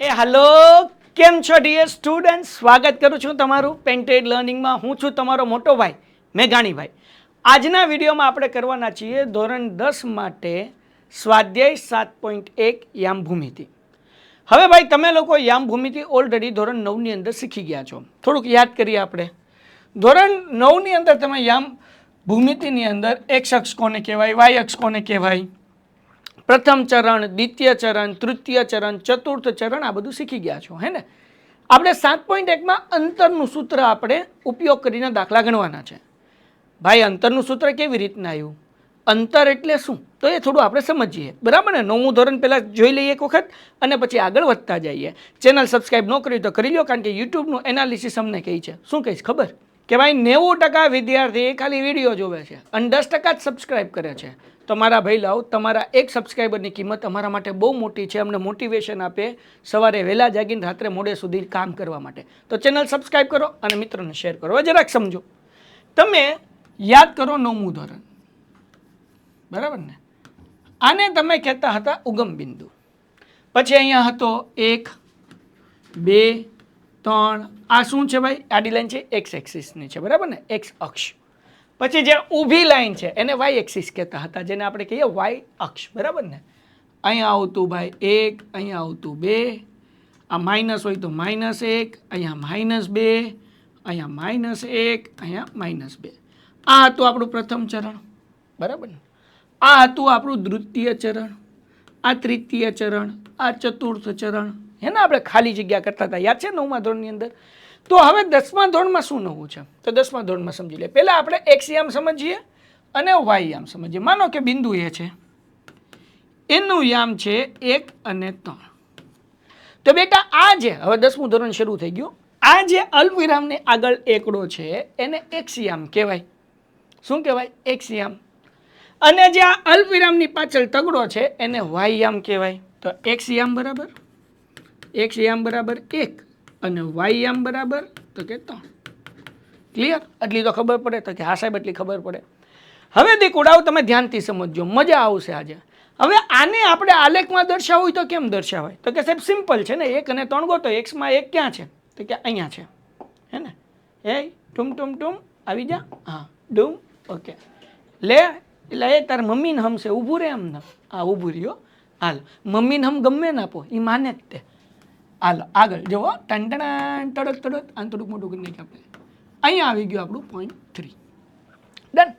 Hello केम छो dear students स्वागत करूँ छूँ तमारू पेंटेड लर्निंग में हूँ छूँ तमारो मोटो भाई मेघाणी भाई। आजना विडियो में आपणे करवाना छीए धोरण 10 माटे स्वाध्याय 7.1 याम भूमिति। हवे भाई तमे लोको याम भूमिति ऑलरेडी धोरण 9 नी अंदर शीखी गया छो। थोड़ुंक याद करीए आपणे। धोरण 9 नी अंदर तमे याम भूमिति नी अंदर एक्स अक्ष कोने कहेवाय, वाय अक्ष कोने कहेवाय, प्रथम चरण, द्वितीय चरण, तृतीय चरण, चतुर्थ चरण आ बधुं शीखी गया छो है ने। आपणे 7.1 में अंतरनुं सूत्र आपणे उपयोग करीने दाखला गणवाना छे। भाई अंतरनुं सूत्र केवी रीतना आव्युं, अंतर एटले शुं तो ए थोडुं आपणे समजीए, बराबर ने। 9मुं धोरण पहेला जोई लईए एक वखत अने पछी आगळ वधता जईए। चेनल सब्सक्राइब न करी तो करी लो, कारण के यूट्यूबनुं एनालिसिस अमने कही छे शुं कहीश खबर के भाई 90% विद्यार्थी खाली विडियो जोवे छे अने 10% ज सब्सक्राइब करे छे। तो मारा भईलाओ तमारा एक सब्सक्राइबरनी किंमत अमारा माटे बहु मोटी छे, अमने मोटिवेशन आपे सवारे वहेला जागीने रात्रे मोडे सुधी काम करवा माटे। तो चेनल सब्सक्राइब करो अने मित्रोने शेर करो। हवे जराक समजो, तमे याद करो 9मुं धोरण, बराबर ने। आने तमे कहेता हता उगम बिंदु, पछी अहींया हतो 1 2 3 आ शुं छे भाई, आडी लाइन छे एक्स एक्सिसनी छे, बराबर ने, एक्स अक्ष। पछी जे ऊभी लाइन छे एने वाय एक्सिस कहेता हता, जेने आपणे कहीए वाय अक्ष, बराबर ने। अहींया आवतुं भाई 1, अहींया आवतुं 2, आ माइनस होय तो -1, अहींया -2, अहींया -1, अहींया -2। आ हतुं आपणुं प्रथम चरण, बराबर ने। आ हतुं आपणुं द्वितीय चरण, आ तृतीय चरण, आ चतुर्थ चरण है ने। आपणे खाली जग्या करता हता, याद छे 9मा धोरणनी अंदर। तो हवे 10मा धोरणमां शुं नवुं छे तो 10मा धोरणमां समजी ले। पहेला आपणे एक्स याम समजीए अने वाय याम समजीए। मानो के बिंदु ए छे, एनुं याम छे 1 અને 3। तो बेटा आ जे हवे 10मुं धोरण शरू थई गयुं, आ जे अल्पविरामनी आगळ एकड़ो छे एने एक्स याम कहेवाय। शुं कहेवाय? एक्स याम। अने जे आ अल्पविरामनी पाछळ तगड़ो छे एने वाय याम कहेवाय। तो एक्स याम बराबर 1 અને વાય યામ બરાબર તો કે 3। ક્લિયર? આટલી તો ખબર પડે તો કે હા સાહેબ આટલી ખબર પડે। હવે દીકુડાઓ તમે ધ્યાનથી સમજજો, મજા આવશે આજે। હવે આને આપણે આલેખમાં દર્શાવવું હોય તો કેમ દર્શાવાય? તો કે સાહેબ સિમ્પલ છે ને, 1 અને 3 ગોતો। x માં 1 ક્યાં છે તો કે અહીંયા છે, હે ને। એ ટુમ ટુમ ટુમ આવી જા, હા ડુમ, ઓકે લે। એટલે એ તાર મમ્મીને હમશે ઊભું રે એમ ને, હા ઊભું રહ્યો, હાલ મમ્મીને હમ ગમે ના આપો એ માને જ તે। હાલો આગળ જુઓ, ટંટણ તડક તડક આ થોડુંક મોટું કરી નાખીએ આપણે। અહીંયા આવી ગયું આપણું 0.3, ડન।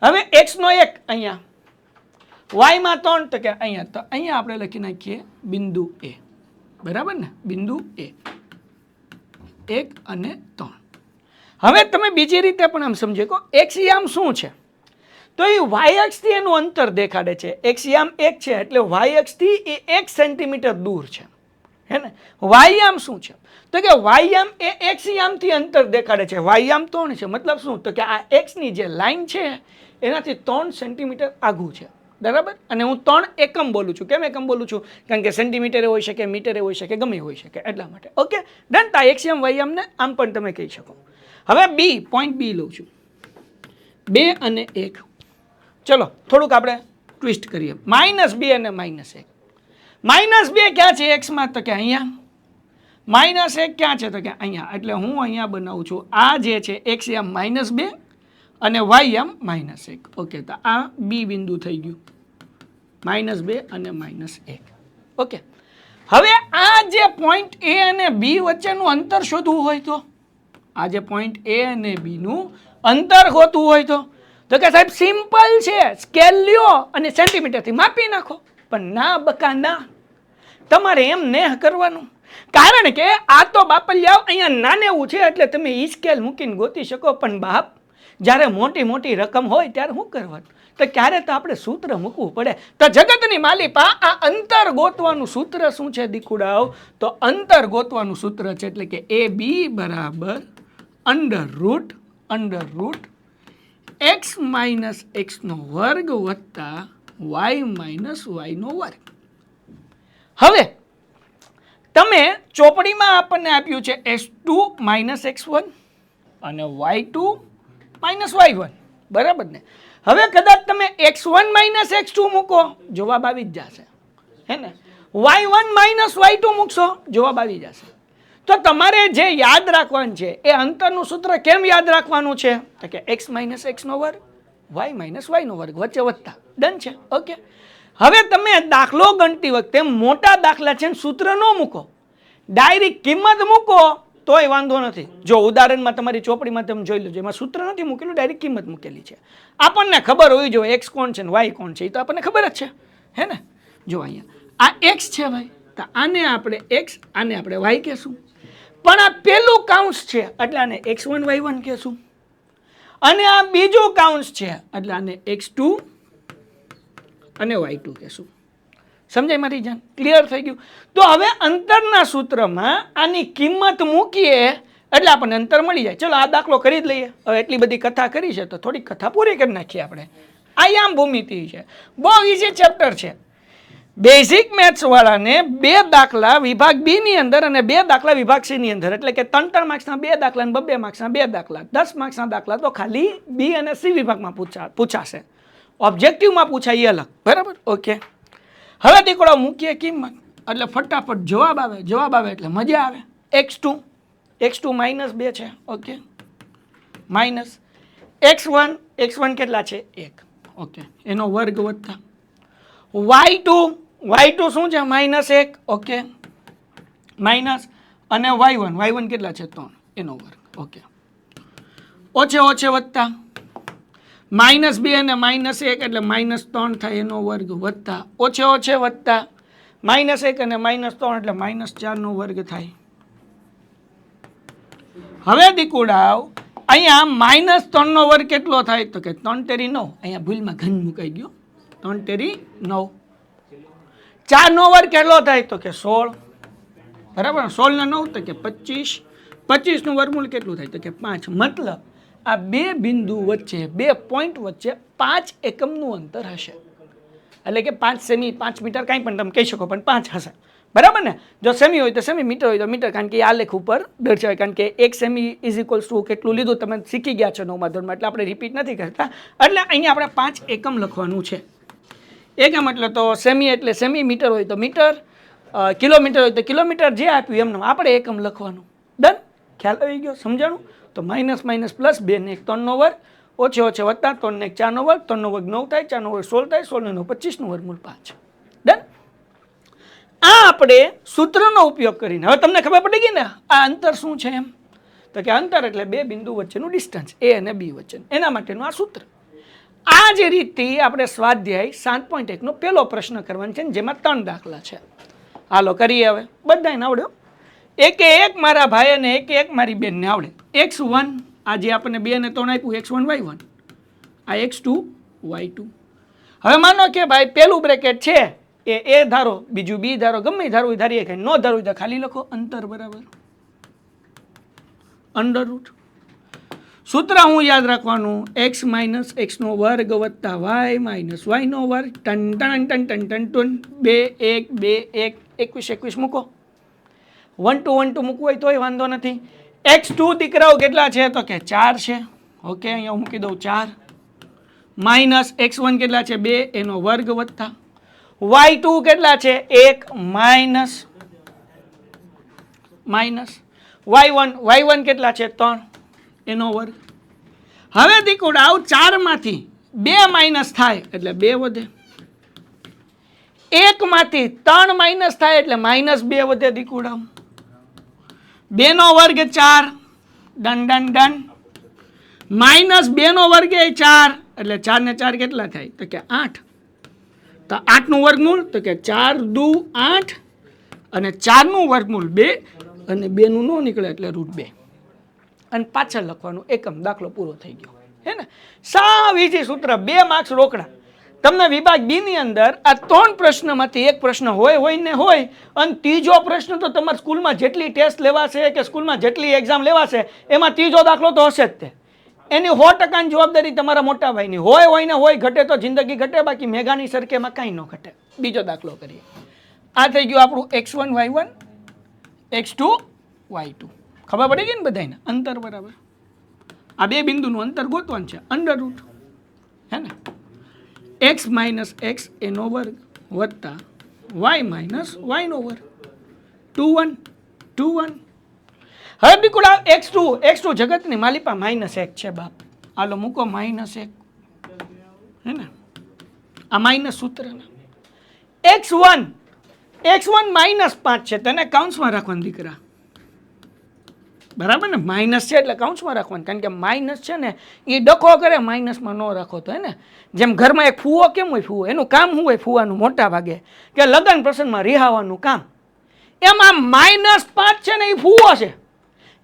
હવે x નો 1 અહીંયા, y માં 3 તો કે અહીંયા, તો અહીંયા આપણે લખી નાખીએ બિંદુ a, બરાબર ને, બિંદુ a 1 અને 3। હવે તમે બીજી રીતે પણ આમ સમજો કે x યામ શું છે તો એ y અક્ષથી એનું અંતર દેખાડે છે। x યામ 1 છે એટલે y અક્ષથી એ 1 સેન્ટીમીટર દૂર છે, है ने। वायाम शू है तो कि वायाम ए एक्स याम थी अंतर देखाड़े छे। वायाम 3 है मतलब शू तो कि आ एक्स नी जे लाइन है एनाथी 3 सेंटीमीटर आगू है, बराबर। अने हूँ 3 एकम बोलूँ छूँ। केम एकम बोलूँ छूँ? कारण के सेंटीमीटर होई शके, मीटर होई शके, गमे होई शके, एटला माटे। Okay done. ता एक्स याम वायाम ने आम पण तमे कही शको। हवे बी, पॉइंट बी लઉં છું, 2 અને 1। चलो थोड़ुंक आपणे ट्विस्ट करिए, -2 અને -1। -2 क्या है एक्स में तो क्या अहींया, -1 क्या है तो क्या अहींया। एटले हूँ अहींया बनावुं छुं आ जे छे एक्स याम -2 અને वाय याम -1। ओके तो आ बी बिंदु थई गयुं, -2 અને -1। ओके हवे आ जे पॉइंट ए अने बी वच्चेनुं अंतर शोधवुं होय तो आ जे पॉइंट ए अने बी नुं अंतर गोतवुं होय तो के साहेब सिम्पल छे, स्केल ल्यो अने सेंटीमीटर थी मापी नाखो। पण ना बका ना, तमारे एम नेह करवानुं। कारण के आ तो बापलियाओ अहींया नानेवुं छे એટલે તમે ઈ સ્કેલ મૂકીને ગોતી શકો, પણ બાપ જ્યારે મોટી મોટી રકમ હોય ત્યારે શું કરવાનું? તો ક્યારે તો આપણે સૂત્ર મૂકવું પડે। તો જગતની માલિપા આ અંતર ગોતવાનું સૂત્ર શું છે દીકુડાઓ? તો અંતર ગોતવાનું સૂત્ર છે એટલે કે AB બરાબર અંડર x માઇનસ x નો વર્ગ વત્તા y માઇનસ y નો વર્ગ। હવે તમે ચોપડીમાં આપણને આપ્યું છે s2 માઇનસ x1 અને y2 માઇનસ y1, બરાબર ને। હવે કદાચ તમે x1 માઇનસ x2 મૂકો, જવાબ આવી જ જશે, હે ને। y1 માઇનસ y2 મૂકશો જવાબ આવી જશે. તો તમારે જે યાદ રાખવાનું છે એ અંતરનું સૂત્ર કેમ યાદ રાખવાનું છે તો કે x માઇનસ એક્સનો વર્ગ y માઇનસ વાયનો વર્ગ વચ્ચે વધતા. ડન છે. ઓકે, હવે તમે દાખલો ગણતી વખતે મોટા દાખલા છે સૂત્ર ન મૂકો, ડાયરેક્ટ કિંમત મૂકો તોય વાંધો નથી. જો ઉદાહરણમાં તમારી ચોપડીમાં તમે જોઈ લો, એમાં સૂત્ર નથી મૂકેલું, ડાયરેક્ટ કિંમત મૂકેલી છે. આપણને ખબર હોવી જોઈએ એક્સ કોણ છે ને વાય કોણ છે, એ તો આપણને ખબર જ છે, હે ને. જો અહીંયા આ એક્સ છે ભાઈ, તો આને આપણે એક્સ, આને આપણે વાય કહેશું. પણ આ પેલું કાઉન્સ છે એટલે આને x1 y1 કહેશું, અને આ બીજું કાઉન્સ છે એટલે આને x2 અને y2 કહેશું. સમજાય મારી જાન? ક્લિયર થઈ ગયું? તો હવે અંતરના સૂત્રમાં આની કિંમત મૂકીએ એટલે આપણને અંતર મળી જાય. ચલો આ દાખલો કરી જ લઈએ. હવે એટલી બધી કથા કરી છે તો થોડીક કથા પૂરી કરી નાખીએ આપણે. આયામ ભૂમિતિ છે, બહુ ઇઝી ચેપ્ટર છે. બેઝિક મેથ્સ વાળાને 2 દાખલા વિભાગ બી ની અંદર અને 2 દાખલા વિભાગ સી ની અંદર, એટલે કે 3 માર્ક્સના 2 દાખલા અને 2 માર્ક્સના 2 દાખલા, 10 માર્ક્સના દાખલા તો ખાલી બી અને સી વિભાગમાં પૂછાશે. ઓબ્જેક્ટિવમાં પૂછાય એ અલગ. બરાબર? ઓકે, હવે દીકરો મૂકીએ કિંમત એટલે ફટાફટ જવાબ આવે. જવાબ આવે એટલે મજા આવે. x2 માઇનસ 2 છે. ઓકે, માઇનસ x1 કેટલા છે 1. ઓકે, એનો વર્ગ વધતા y2 શું છે -1. ઓકે, માઇનસ અને y1 કેટલા છે 3, એનો વર્ગ. ઓકે, ઓછે વધતા -2 અને -1 એટલે -3 થાય, એનો વર્ગ વધતા ઓછે વધતા -1 અને -3 એટલે -4 નો વર્ગ થાય. હવે દીકુડાવ અહીંયા -3 નો વર્ગ કેટલો થાય તો કે 3 તેરી 9. અહીંયા ભૂલમાં ઘન મુકાઈ ગયો. 3 તેરી 9. 4 નો વર્ગ કેટલો થાય તો કે 16. બરાબર? 16 ને 9 તો કે 25. 25 નું વર્ગમૂળ કેટલું થાય તો કે 5. મતલબ આ 2 બિંદુ વચ્ચે, 2 પોઈન્ટ વચ્ચે 5 એકમનું અંતર હશે. એટલે કે 5 સેમી, 5 મીટર, કાંઈ પણ તમે કહી શકો, પણ 5 હશે. બરાબર ને? જો સેમી હોય તો સેમી, મીટર હોય તો મીટર, કારણ કે આ લેખ ઉપર દર્શાવે. કારણ કે 1 સેમી ઇઝ ઇક્વલ્સ ટુ કેટલું લીધું તમે શીખી ગયા છો 9મા ધોરણમાં, એટલે આપણે રિપીટ નથી કરતા. એટલે અહીંયા આપણે 5 એકમ લખવાનું છે. એકમ એટલે તો સેમી એટલે સેમી, મીટર હોય તો મીટર, કિલોમીટર હોય તો કિલોમીટર, જે આપ્યું એમને આપણે એકમ લખવાનું. ડન? ખ્યાલ આવી ગયો? સમજાણું? તો માઇનસ પ્લસ 2 ને 1 3 નો વર્ગ, ઓછે વધતા 3 ને 1 4 નો વર્ગ, 3 નો વર્ગ 9 થાય, 4 નો વર્ગ 16 થાય, 16 ને 9 25 નું વર્ગમૂળ 5. ડન? આ આપણે સૂત્રનો ઉપયોગ કરીને હવે તમને ખબર પડી ગઈ ને આ અંતર શું છે એમ. તો કે અંતર એટલે 2 બિંદુ વચ્ચેનું ડિસ્ટન્સ, એ અને બી વચ્ચે, એના માટેનું આ સૂત્ર. આ જ રીતથી આપણે સ્વાધ્યાય 7.1 નો પહેલો પ્રશ્ન કરવાનો છે, જેમાં 3 દાખલા છે. હાલો કરીએ. હવે બધાને આવડ્યો? એક મારા ભાઈ અને એક મારી બેનને આવડે. x1 આ જે આપણને 2 ને 3 આપ્યું, x1 y1, આ x2 y2. હવે માનો કે ભાઈ પેલું બ્રેકેટ છે એ ધારો, બીજું બી ધારો, ગમે ધારવું ધારીએ, કંઈ ન ધારવું તો ખાલી લખો અંતર બરાબર અંડર રૂટ. સૂત્ર હું યાદ રાખવાનું, x માઇનસ એક્સનો વર્ગ વત્તા y માઇનસ વાયનો વર્ગ, ton ton ton ton ton ton 2 1 2 1 21 મૂકો. 1 2 મૂકવું હોય તોય વાંધો નથી. x2 દીકરાઓ કેટલા છે તો કે 4 છે. ઓકે, અહીંયા હું મૂકી દઉં 4. માઇનસ x1 કેટલા છે 2, એનો વર્ગ વધતા y2 કેટલા છે 1 માઇનસ y1 કેટલા છે 3, એનો વર્ગ. હવે દીકુડાવ 4 માંથી 2 માઇનસ થાય એટલે 2 વધે, 1 માંથી 3 માઇનસ થાય એટલે -2 વધે. દીકુડાવ 2 નો વર્ગ 4, ડન ડન ડન. -2 નો વર્ગ એ 4 એટલે 4 ને 4 કેટલા થાય તો કે 8. તો 8 નું વર્ગમૂળ તો કે 4 દુ 8, અને 4 નું વર્ગમૂળ 2, અને 2 નું ન નીકળે એટલે √2, અને પાછળ લખવાનું એકમ. દાખલો પૂરો થઈ ગયો, હે ને? સાવ ઈઝી સૂત્ર, 2 માર્ક્સ રોકડા. તમને વિભાગ બી ની અંદર આ 3 પ્રશ્નમાંથી એક પ્રશ્ન હોય ને હોય, અને ત્રીજો પ્રશ્ન તો તમારા સ્કૂલમાં જેટલી ટેસ્ટ લેવાશે કે સ્કૂલમાં જેટલી એક્ઝામ લેવાશે એમાં ત્રીજો દાખલો તો હશે જ તે. એની 100% જવાબદારી તમારા મોટા ભાઈની. હોય ને હોય, ઘટે તો જિંદગી ઘટે, બાકી મેઘાની સરખેમાં કાંઈ ન ઘટે. બીજો દાખલો કરીએ. આ થઈ ગયું આપણું x1 y1, x2 y2. ખબર પડી ગઈ ને બધાને? અંતર બરાબર આ 2 બિંદુનું અંતર ગોતવાનું છે, √ હે ને? x માઇનસ એક્સ એનો વર્ગ વત્તા વાય માઇનસ વાયનો વર્ગ 2 1 2 1. હવે દીકુડા x2 જગતની માલિપા -1 છે બાપ. હાલો મૂકો -1 હે ને, આ માઇનસ સૂત્ર x1 -5 છે, તેને કાઉન્સમાં રાખવાનું દીકરા, બરાબર ને. માઇનસ છે એટલે કાઉન્સમાં રાખવાનું, કારણ કે માઇનસ છે ને એ ડખો કરે, માઇનસમાં ન રાખો તો હે ને. જેમ ઘરમાં એક ફૂવો કેમ હોય, ફૂવો એનું કામ શું હોય ફૂવાનું મોટા ભાગે, કે લગ્ન પ્રસંગમાં રિહાવાનું કામ. એમ આ -5 છે ને એ ફૂવો છે,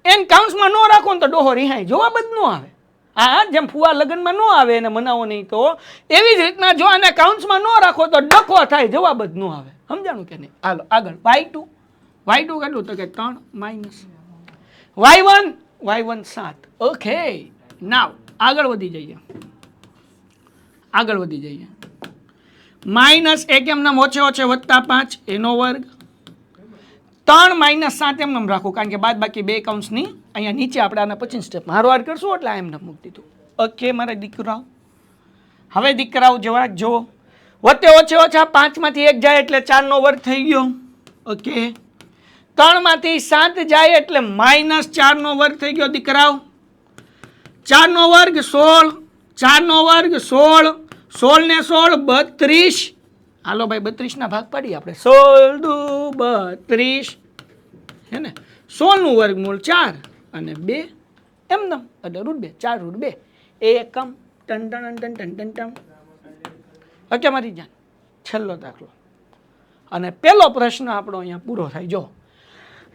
એને કાઉન્સમાં ન રાખો ને તો ડોહો રિહાય, જવાબ જ ન આવે. હા, જેમ ફુવા લગ્નમાં ન આવે એને મનાવો નહીં, તો એવી જ રીતના જો આને કાઉન્સમાં ન રાખો તો ડખો થાય, જવાબ જ ન આવે. સમજાણું કે નહીં? હાલો આગળ y2 કેટલું તો કે 3 માઇનસ y1 7. ઓકે, નાવ આગળ વધી જઈએ -1 એમ નામ ઓછે +5 એનો વર્ગ 3 -7 એમ નામ રાખો, કારણ કે બાદ બાકી બે કાઉન્સની અહીંયા નીચે આપણે આના 25 સ્ટેપ હારવાર કરશું એટલે એમ નામ મૂકી દીધું. ઓકે મારા દીકરાઓ, હવે દીકરાઓ જવાબ જો વચ્ચે ઓછે 5 માંથી 1 જાય એટલે 4 નો વર્ગ થઈ ગયો. ઓકે, 3 માંથી 7 જાય એટલે -4 નો વર્ગ થઈ ગયો દીકરાઓ. 4 નો વર્ગ 16, 4 નો વર્ગ 16, 16 ને 16 32. હાલો ભાઈ 32 ના ભાગ પાડીએ આપણે, 16 દુ 32 હે ને. 16 નું વર્ગમૂળ 4 અને 2 એમ નમ એટલે √2, 4 √2 એકમ ton ton ton ton ton ton. Okay મારી જાન, છેલ્લો દાખલો અને પહેલો પ્રશ્ન આપણો અહીંયા પૂરો થાય. જો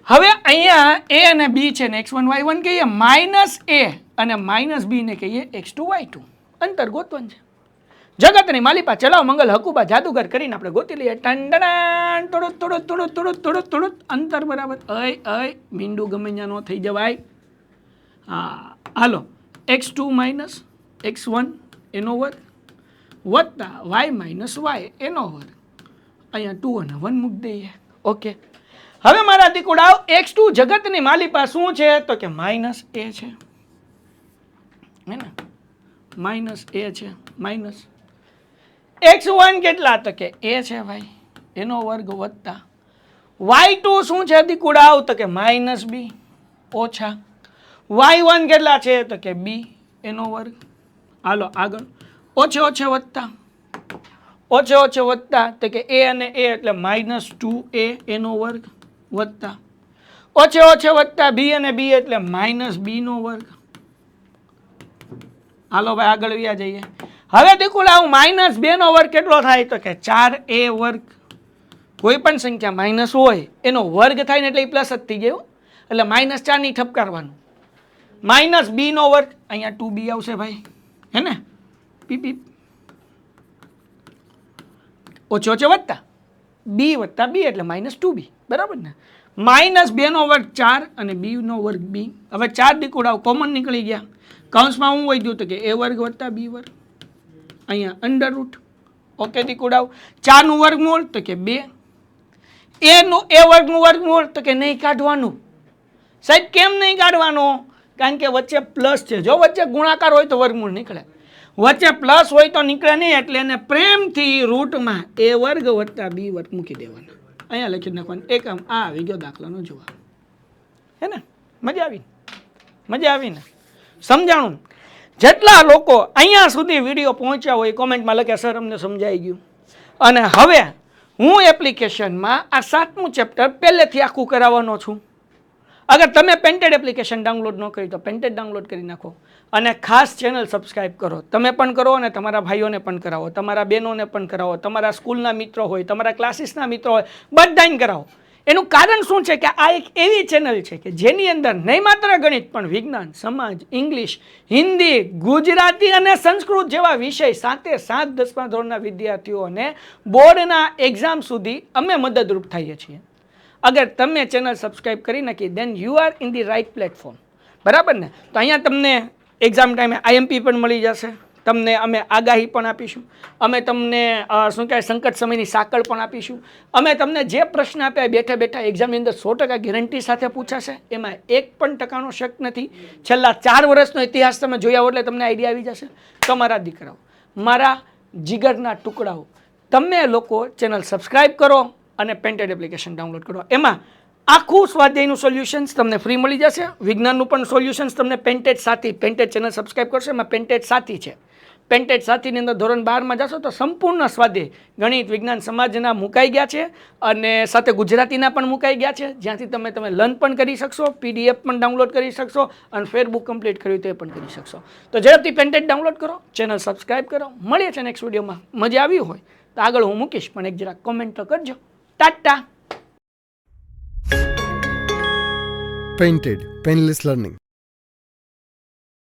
હવે અહીંયા a અને b છે ને x1 y1 કહીએ, -a અને -b ને કહીએ x2 y2. અંતર ગોતવાનું છે. જગતની માલિપા ચલાવ મંગલ હકુબા જાદુગર કરીને આપણે ગોતી લઈએ. ટંડણ થોડું અંતર બરાબર મીંડું ગમે ત્યાં ન થઈ જવાય. હા હાલો, x2 - x1 એનો વર્ગ વત્તા y - y એનો વર્ગ. અહીંયા 2 અને 1 મૂકી દઈએ. ઓકે, હવે મારા દીકુડાઓ x2 જગતની માલિપા શું છે તો કે -a છે હે ને, -a છે માઇનસ x1 કેટલા તો કે a છે ભાઈ એનો વર્ગ વત્તા y2 શું છે દીકુડાઓ તો કે -b ઓછા y1 કેટલા છે તો કે b એનો વર્ગ. હાલો આગળ, ઓછે વત્તા તો કે a અને a એટલે -2a એનો વર્ગ વત્તા ઓછે વત્તા b અને b એટલે -b નો વર્ગ. હાલો ભાઈ આગળ વ્યા જઈએ. હવે દીકુડા -2 નો વર્ગ કેટલો થાય તો કે 4a વર્ગ. કોઈ પણ સંખ્યા માઇનસ હોય એનો વર્ગ થાય ને એટલે એ પ્લસ જ થઈ ગયો, એટલે -4 ની ઠપકારવાનું. -b નો વર્ગ, અહીંયા 2b આવશે ભાઈ હે ને, પી ઓછે વત્તા b એટલે -2b બરાબર ને. -2 નો વર્ગ 4 અને b નો વર્ગ b. હવે 4 દીકુડાઓ કોમન નીકળી ગયા. કૌંસમાં હું વધ્યું તો કે a વર્ગ વત્તા b વર્ગ, અહીંયા અંડર રૂટ. ઓકે દીકુડાઓ, 4 નું વર્ગમૂળ તો કે 2, a વર્ગનું વર્ગમૂળ તો કે નહીં કાઢવાનું. સાહેબ કેમ નહીં કાઢવાનો? કારણ કે વચ્ચે પ્લસ છે. જો વચ્ચે ગુણાકાર હોય તો વર્ગમૂળ નીકળે, વચ્ચે પ્લસ હોય તો નીકળે નહીં, એટલે એને પ્રેમથી રૂટમાં a વર્ગ વત્તા b વર્ગ મૂકી દેવાના. અહીંયા લખી નાખવાનું. એકમ આ આવી ગયો દાખલાનો જવાબ હે ને. મજા આવી ને? સમજાણું? જેટલા લોકો અહીંયા સુધી વિડીયો પહોંચ્યા હોય કોમેન્ટમાં લખે સર અમને સમજાઈ ગયું. અને હવે હું એપ્લિકેશનમાં આ 7મું ચેપ્ટર પહેલેથી આખું કરાવવાનો છું. અગર તમે પેન્ટેડ એપ્લિકેશન ડાઉનલોડ ન કરી તો પેન્ટેડ ડાઉનલોડ કરી નાખો અને ખાસ ચેનલ સબસ્ક્રાઈબ કરો. તમે પણ કરો અને તમારા ભાઈઓને પણ કરાવો, તમારા બહેનોને પણ કરાવો, તમારા સ્કૂલના મિત્રો હોય, તમારા ક્લાસીસના મિત્રો હોય, બધાને કરાવો. એનું કારણ શું છે કે આ એક એવી ચેનલ છે કે જેની અંદર નહીં માત્ર ગણિત પણ વિજ્ઞાન, સમાજ, ઇંગ્લિશ, હિન્દી, ગુજરાતી અને સંસ્કૃત જેવા વિષય 7 10મા ધોરણના વિદ્યાર્થીઓને બોર્ડના એક્ઝામ સુધી અમે મદદરૂપ થઈએ છીએ. અગર તમે ચેનલ સબસ્ક્રાઈબ કરી નાખી then you are in the right platform, બરાબર ને? તો અહીંયા તમને એક્ઝામ ટાઈમે આઈએમપી પણ મળી જશે, તમને અમે આગાહી પણ આપીશું, અમે તમને શું કહેવાય સંકટ સમયની સાંકળ પણ આપીશું, અમે તમને જે પ્રશ્ન આપ્યા બેઠા બેઠા એક્ઝામની અંદર 100% ગેરંટી સાથે પૂછાશે, એમાં 1% શક નથી. છેલ્લા 4 વર્ષનો ઇતિહાસ તમે જોયા હોય એટલે તમને આઈડિયા આવી જશે. તમારા દીકરાઓ, મારા જીગરના ટુકડાઓ, તમે લોકો ચેનલ સબસ્ક્રાઈબ કરો, અને પેન્ટેડ એપ્લિકેશન ડાઉનલોડ કરો. એમાં આખું સ્વાધ્યાયનું સોલ્યુશન્સ તમને ફ્રી મળી જશે. વિજ્ઞાનનું પણ સોલ્યુશન્સ તમને પેન્ટેડ સાથી, પેન્ટેડ ચેનલ સબસ્ક્રાઈબ કરશો એમાં પેન્ટેડ સાથી છે. પેન્ટેડ સાથીની અંદર ધોરણ 12માં જશો તો સંપૂર્ણ સ્વાધ્યાય ગણિત, વિજ્ઞાન, સમાજના મુકાઈ ગયા છે અને સાથે ગુજરાતીના પણ મુકાઈ ગયા છે, જ્યાંથી તમે લર્ન પણ કરી શકશો, PDF પણ ડાઉનલોડ કરી શકશો અને ફેરબુક કમ્પ્લીટ કર્યું તે પણ કરી શકશો. તો ઝડપથી પેન્ટેડ ડાઉનલોડ કરો, ચેનલ સબસ્ક્રાઈબ કરો. મળીએ છીએ નેક્સ્ટ વિડીયોમાં. મજા આવી હોય તો આગળ હું મૂકીશ, પણ એક જરા કોમેન્ટ તો કરજો. ટાટા. Painted, Painless Learning.